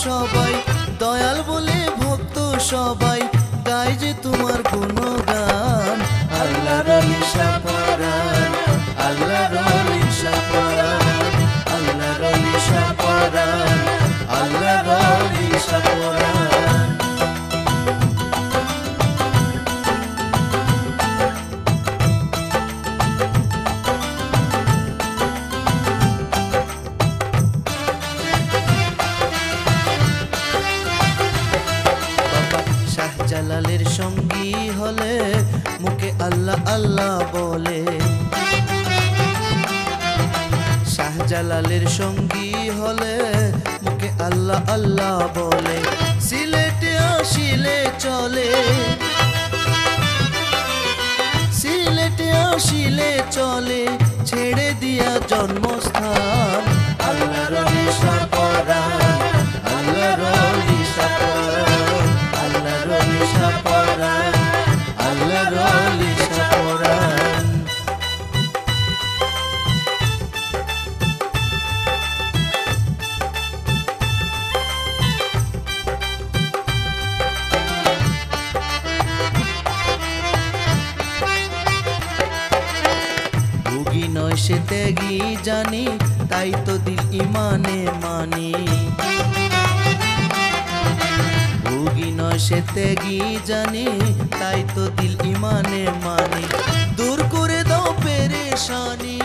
সবাই, দয়াল বলে ভক্ত সবাই, গায় যে তোমার গুণগান। আল্লাহর নিশা পরাণ, আল্লাহর নিশা পরাণ, আল্লাহর নিশা পরাণ, আল্লাহর নিশা পরাণ। শাহজালালের সঙ্গী হলে মুখে আল্লাহ আল্লাহ বলে, শাহজালালের সঙ্গী হলে মুখে আল্লাহ আল্লাহ বলে। সিলেটে আসিলে চলে, সিলেটে আসিলে চলে, ছেড়ে দিয়া জন্মস্থান। আল্লাহর নিশা পরাণ, আল্লাহর নিশা পরাণ, আল্লাহর নিশা পরাণ, আল্লাহর নিশা পরাণ। ভুগি নয় সে ত্যাগী জানি, তাই তো দিল ইমানে মানি। ভুগি নয় সে ত্যাগী জানি, তাই তো দিল ইমানে মানি। দূর করে দাও পেরেশানি।